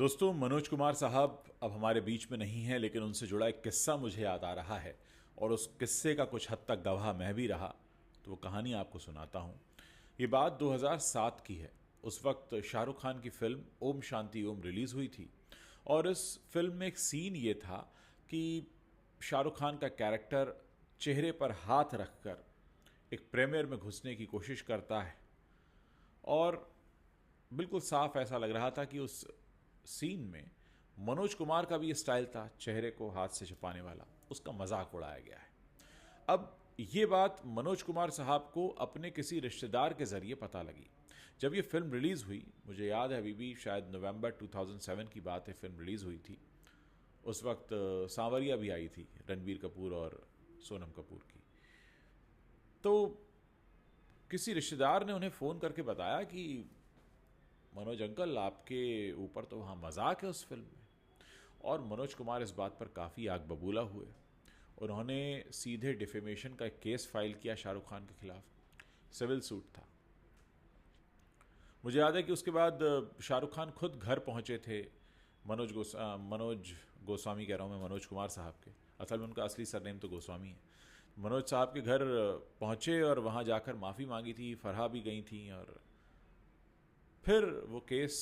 दोस्तों, मनोज कुमार साहब अब हमारे बीच में नहीं हैं, लेकिन उनसे जुड़ा एक किस्सा मुझे याद आ रहा है और उस किस्से का कुछ हद तक गवाह मैं भी रहा। तो वो कहानी आपको सुनाता हूँ। ये बात 2007 की है। उस वक्त शाहरुख खान की फिल्म ओम शांति ओम रिलीज़ हुई थी और इस फिल्म में एक सीन ये था कि शाहरुख खान का कैरेक्टर चेहरे पर हाथ रखकर एक प्रीमियर में घुसने की कोशिश करता है और बिल्कुल साफ ऐसा लग रहा था कि उस सीन में मनोज कुमार का भी ये स्टाइल था, चेहरे को हाथ से छुपाने वाला। उसका मजाक उड़ाया गया है। अब ये बात मनोज कुमार साहब को अपने किसी रिश्तेदार के जरिए पता लगी। जब ये फिल्म रिलीज हुई, मुझे याद है अभी भी, शायद नवंबर 2007 की बात है, फिल्म रिलीज हुई थी। उस वक्त सांवरिया भी आई थी, रणबीर कपूर और सोनम कपूर की। तो किसी रिश्तेदार ने उन्हें फ़ोन करके बताया कि मनोज अंकल, आपके ऊपर तो वहाँ मजाक है उस फिल्म में। और मनोज कुमार इस बात पर काफ़ी आग बबूला हुए। उन्होंने सीधे डिफेमेशन का एक केस फाइल किया शाहरुख खान के खिलाफ। सिविल सूट था। मुझे याद है कि उसके बाद शाहरुख खान खुद घर पहुंचे थे। मनोज गोस्वामी कह रहा हूँ मैं, मनोज कुमार साहब के। असल में उनका असली सरनेम तो गोस्वामी है। मनोज साहब के घर पहुंचे और वहाँ जाकर माफ़ी मांगी थी। फरहा भी गई थी और फिर वो केस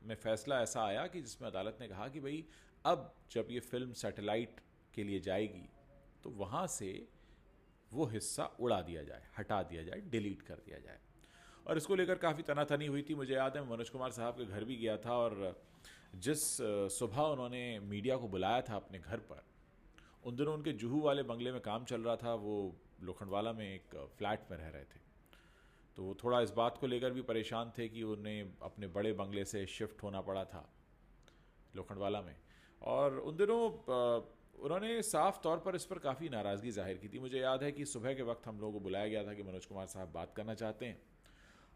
में फैसला ऐसा आया कि जिसमें अदालत ने कहा कि भाई, अब जब ये फिल्म सैटेलाइट के लिए जाएगी तो वहाँ से वो हिस्सा उड़ा दिया जाए, हटा दिया जाए, डिलीट कर दिया जाए। और इसको लेकर काफ़ी तनातनी हुई थी। मुझे याद है मैं मनोज कुमार साहब के घर भी गया था और जिस सुबह उन्होंने मीडिया को बुलाया था अपने घर पर, उन दिनों उनके जुहू वाले बंगले में काम चल रहा था। वो लोखंडवाला में एक फ्लैट में रह रहे थे। तो वो थोड़ा इस बात को लेकर भी परेशान थे कि उन्हें अपने बड़े बंगले से शिफ्ट होना पड़ा था लोखंडवाला में। और उन दिनों उन्होंने साफ तौर पर इस पर काफ़ी नाराज़गी जाहिर की थी। मुझे याद है कि सुबह के वक्त हम लोगों को बुलाया गया था कि मनोज कुमार साहब बात करना चाहते हैं।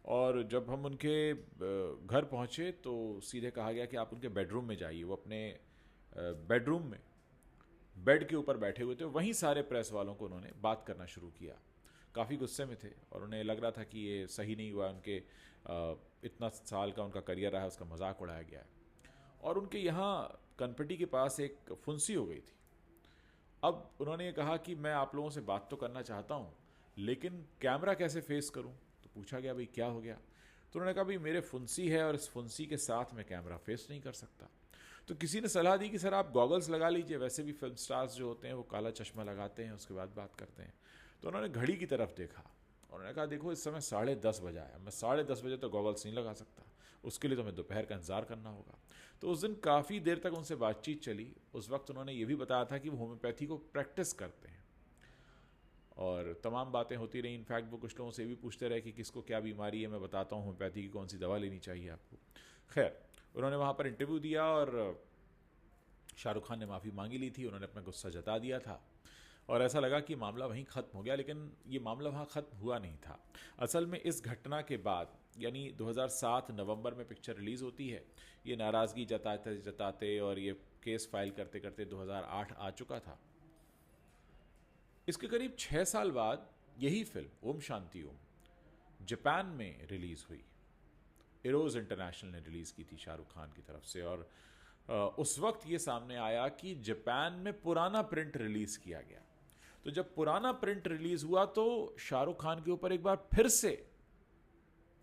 और जब हम उनके घर पहुंचे तो सीधे कहा गया कि आप उनके बेडरूम में जाइए। वो अपने बेडरूम में बेड के ऊपर बैठे हुए थे। वहीं सारे प्रेस वालों को उन्होंने बात करना शुरू किया। काफ़ी गुस्से में थे और उन्हें लग रहा था कि ये सही नहीं हुआ। उनके इतना साल का उनका करियर रहा है, उसका मजाक उड़ाया गया है। और उनके यहाँ कनपटी के पास एक फुंसी हो गई थी। अब उन्होंने ये कहा कि मैं आप लोगों से बात तो करना चाहता हूँ, लेकिन कैमरा कैसे फेस करूँ। तो पूछा गया भाई क्या हो गया। तो उन्होंने कहा भाई मेरे फुंसी है और इस फुंसी के साथ मैं कैमरा फेस नहीं कर सकता। तो किसी ने सलाह दी कि सर आप गॉगल्स लगा लीजिए। वैसे भी फिल्म स्टार्स जो होते हैं वो काला चश्मा लगाते हैं, उसके बाद बात करते हैं। तो उन्होंने घड़ी की तरफ देखा और उन्होंने कहा देखो इस समय 10:30 बजा है, मैं 10:30 बजे तो गॉगल्स नहीं लगा सकता, उसके लिए तो मैं दोपहर का इंतज़ार करना होगा। तो उस दिन काफ़ी देर तक उनसे बातचीत चली। उस वक्त उन्होंने ये भी बताया था कि वो होम्योपैथी को प्रैक्टिस करते हैं और तमाम बातें होती रही। इनफैक्ट वो कुछ लोगों से भी पूछते रहे कि किसको क्या बीमारी है, मैं बताता हूँ होम्योपैथी की कौन सी दवा लेनी चाहिए आपको। खैर, उन्होंने वहाँ पर इंटरव्यू दिया और शाहरुख खान ने माफ़ी मांगी ली थी। उन्होंने अपना गुस्सा जता दिया था और ऐसा लगा कि मामला वहीं ख़त्म हो गया। लेकिन ये मामला वहाँ ख़त्म हुआ नहीं था। असल में इस घटना के बाद, यानी 2007 नवंबर में पिक्चर रिलीज़ होती है। ये नाराज़गी जताते जताते और ये केस फाइल करते करते 2008 आ चुका था। इसके करीब 6 साल बाद यही फिल्म ओम शांति ओम जापान में रिलीज़ हुई। इरोज इंटरनेशनल ने रिलीज़ की थी शाहरुख खान की तरफ से। और उस वक्त ये सामने आया कि जापान में पुराना प्रिंट रिलीज़ किया गया। तो जब पुराना प्रिंट रिलीज़ हुआ तो शाहरुख खान के ऊपर एक बार फिर से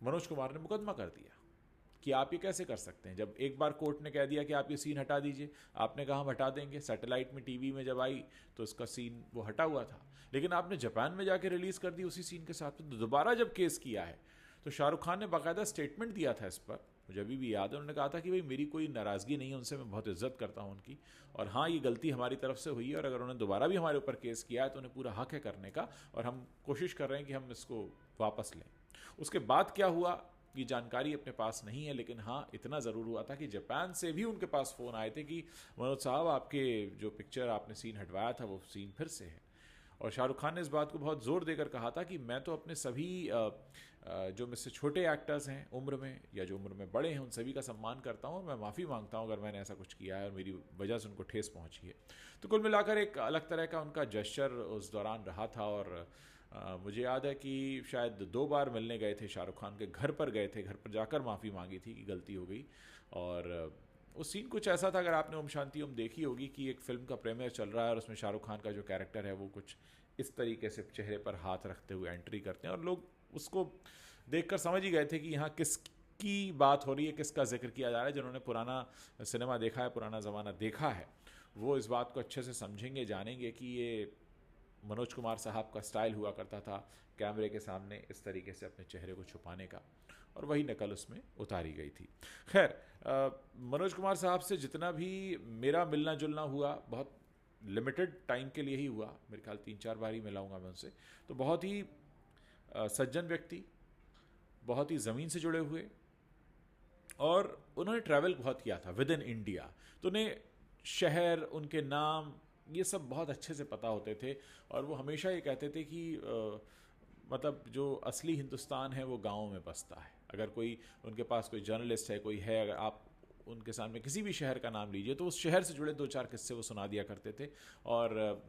मनोज कुमार ने मुकदमा कर दिया कि आप ये कैसे कर सकते हैं। जब एक बार कोर्ट ने कह दिया कि आप ये सीन हटा दीजिए, आपने कहा हम हटा देंगे। सैटेलाइट में टीवी में जब आई तो इसका सीन वो हटा हुआ था, लेकिन आपने जापान में जाके रिलीज़ कर दी उसी सीन के साथ। तो दोबारा जब केस किया है तो शाहरुख खान ने बाकायदा स्टेटमेंट दिया था इस पर। मुझे अभी भी याद है, उन्होंने कहा था कि भाई मेरी कोई नाराज़गी नहीं है उनसे, मैं बहुत इज्जत करता हूँ उनकी, और हाँ ये गलती हमारी तरफ से हुई है और अगर उन्होंने दोबारा भी हमारे ऊपर केस किया है तो उन्हें पूरा हक है करने का और हम कोशिश कर रहे हैं कि हम इसको वापस लें। उसके बाद क्या हुआ ये जानकारी अपने पास नहीं है, लेकिन हाँ इतना ज़रूर हुआ था कि जापान से भी उनके पास फ़ोन आए थे कि मनोज साहब आपके जो पिक्चर आपने सीन हटवाया था वो सीन फिर से है। और शाहरुख खान ने इस बात को बहुत ज़ोर देकर कहा था कि मैं तो अपने सभी जो मुझसे छोटे एक्टर्स हैं उम्र में या जो उम्र में बड़े हैं उन सभी का सम्मान करता हूँ और मैं माफ़ी मांगता हूँ अगर मैंने ऐसा कुछ किया है और मेरी वजह से उनको ठेस पहुँची है। तो कुल मिलाकर एक अलग तरह का उनका जेस्चर उस दौरान रहा था। और मुझे याद है कि शायद 2 बार मिलने गए थे, शाहरुख खान के घर पर गए थे, घर पर जाकर माफ़ी मांगी थी कि गलती हो गई। और उस सीन कुछ ऐसा था, अगर आपने ओम शांति ओम देखी होगी, कि एक फिल्म का प्रीमियर चल रहा है और उसमें शाहरुख खान का जो कैरेक्टर है वो कुछ इस तरीके से चेहरे पर हाथ रखते हुए एंट्री करते हैं, और लोग उसको देखकर समझ ही गए थे कि यहाँ किसकी बात हो रही है, किसका जिक्र किया जा रहा है। जिन्होंने पुराना सिनेमा देखा है, पुराना ज़माना देखा है, वो इस बात को अच्छे से समझेंगे, जानेंगे कि ये मनोज कुमार साहब का स्टाइल हुआ करता था कैमरे के सामने इस तरीके से अपने चेहरे को छुपाने का, और वही नकल उसमें उतारी गई थी। खैर, मनोज कुमार साहब से जितना भी मेरा मिलना जुलना हुआ, बहुत लिमिटेड टाइम के लिए ही हुआ, मेरे ख्याल 3-4 बार ही मिला हूँगा मैं उनसे। तो बहुत ही सज्जन व्यक्ति, बहुत ही ज़मीन से जुड़े हुए, और उन्होंने ट्रैवल बहुत किया था विद इन इंडिया, तो उन्हें शहर, उनके नाम, ये सब बहुत अच्छे से पता होते थे। और वो हमेशा ये कहते थे कि मतलब जो असली हिंदुस्तान है वो गाँव में बसता है। अगर कोई उनके पास कोई जर्नलिस्ट है, कोई है, अगर आप उनके सामने किसी भी शहर का नाम लीजिए तो उस शहर से जुड़े 2-4 किस्से वो सुना दिया करते थे। और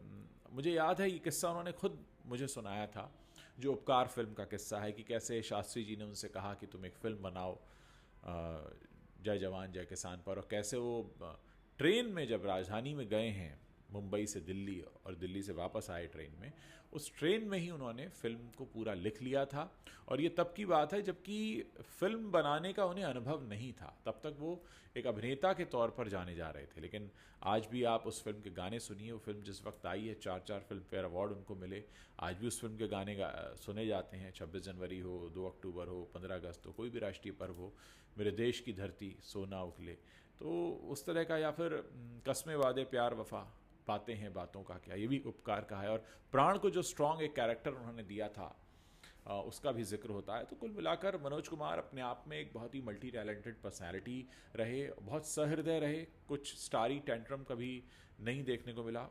मुझे याद है ये किस्सा उन्होंने खुद मुझे सुनाया था, जो उपकार फिल्म का किस्सा है, कि कैसे शास्त्री जी ने उनसे कहा कि तुम एक फ़िल्म बनाओ जय जवान जय किसान पर, और कैसे वो ट्रेन में जब राजधानी में गए हैं मुंबई से दिल्ली, और दिल्ली से वापस आए ट्रेन में, उस ट्रेन में ही उन्होंने फिल्म को पूरा लिख लिया था। और ये तब की बात है जबकि फिल्म बनाने का उन्हें अनुभव नहीं था, तब तक वो एक अभिनेता के तौर पर जाने जा रहे थे। लेकिन आज भी आप उस फिल्म के गाने सुनिए, वो फिल्म जिस वक्त आई है 4-4 फिल्म फेयर अवार्ड उनको मिले, आज भी उस फिल्म के गाने सुने जाते हैं। 26 जनवरी हो, 2 अक्टूबर हो, 15 अगस्त हो, कोई भी राष्ट्रीय पर्व हो, मेरे देश की धरती सोना उगले, तो उस तरह का। या फिर कस्मे वादे प्यार वफा, बातें हैं बातों का क्या, ये भी उपकार का है। और प्राण को जो स्ट्रॉन्ग एक कैरेक्टर उन्होंने दिया था, उसका भी जिक्र होता है। तो कुल मिलाकर मनोज कुमार अपने आप में एक बहुत ही मल्टी टैलेंटेड पर्सनैलिटी रहे, बहुत सहृदय रहे, कुछ स्टारी टेंट्रम कभी नहीं देखने को मिला।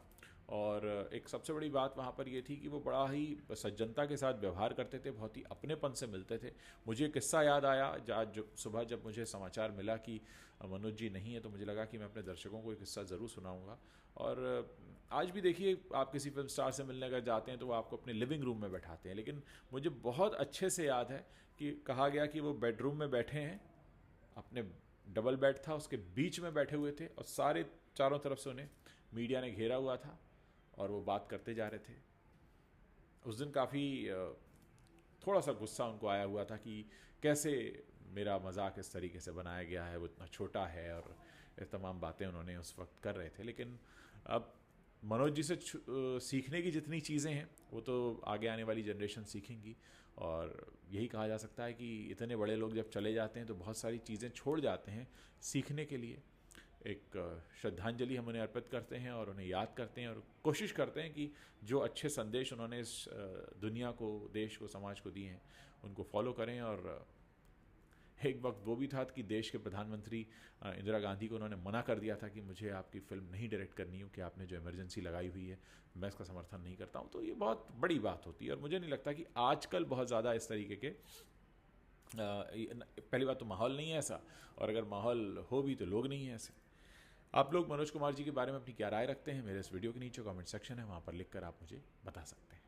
और एक सबसे बड़ी बात वहाँ पर ये थी कि वो बड़ा ही सज्जनता के साथ व्यवहार करते थे, बहुत ही अपनेपन से मिलते थे। मुझे किस्सा याद आया आज सुबह जब मुझे समाचार मिला कि मनोज जी नहीं है, तो मुझे लगा कि मैं अपने दर्शकों को एक किस्सा ज़रूर सुनाऊंगा। और आज भी देखिए, आप किसी फिल्म स्टार से मिलने अगर जाते हैं तो वो आपको अपने लिविंग रूम में बैठाते हैं, लेकिन मुझे बहुत अच्छे से याद है कि कहा गया कि वो बेडरूम में बैठे हैं, अपने डबल बेड था उसके बीच में बैठे हुए थे, और सारे चारों तरफ से उन्हें मीडिया ने घेरा हुआ था, और वो बात करते जा रहे थे। उस दिन काफ़ी थोड़ा सा गुस्सा उनको आया हुआ था कि कैसे मेरा मजाक इस तरीके से बनाया गया है, वो इतना छोटा है, और ये तमाम बातें उन्होंने उस वक्त कर रहे थे। लेकिन अब मनोज जी से सीखने की जितनी चीज़ें हैं वो तो आगे आने वाली जनरेशन सीखेंगी। और यही कहा जा सकता है कि इतने बड़े लोग जब चले जाते हैं तो बहुत सारी चीज़ें छोड़ जाते हैं सीखने के लिए। एक श्रद्धांजलि हम उन्हें अर्पित करते हैं और उन्हें याद करते हैं, और कोशिश करते हैं कि जो अच्छे संदेश उन्होंने इस दुनिया को, देश को, समाज को दिए हैं उनको फॉलो करें। और एक वक्त वो भी था कि देश के प्रधानमंत्री इंदिरा गांधी को उन्होंने मना कर दिया था कि मुझे आपकी फ़िल्म नहीं डायरेक्ट करनी हो, कि आपने जो इमरजेंसी लगाई हुई है मैं इसका समर्थन नहीं करता हूँ। तो ये बहुत बड़ी बात होती है, और मुझे नहीं लगता कि आजकल बहुत ज़्यादा इस तरीके के पहली बात तो माहौल नहीं है ऐसा, और अगर माहौल हो भी तो लोग नहीं हैं ऐसे। आप लोग मनोज कुमार जी के बारे में अपनी क्या राय रखते हैं, मेरे इस वीडियो के नीचे कमेंट सेक्शन है, वहाँ पर लिखकर आप मुझे बता सकते हैं।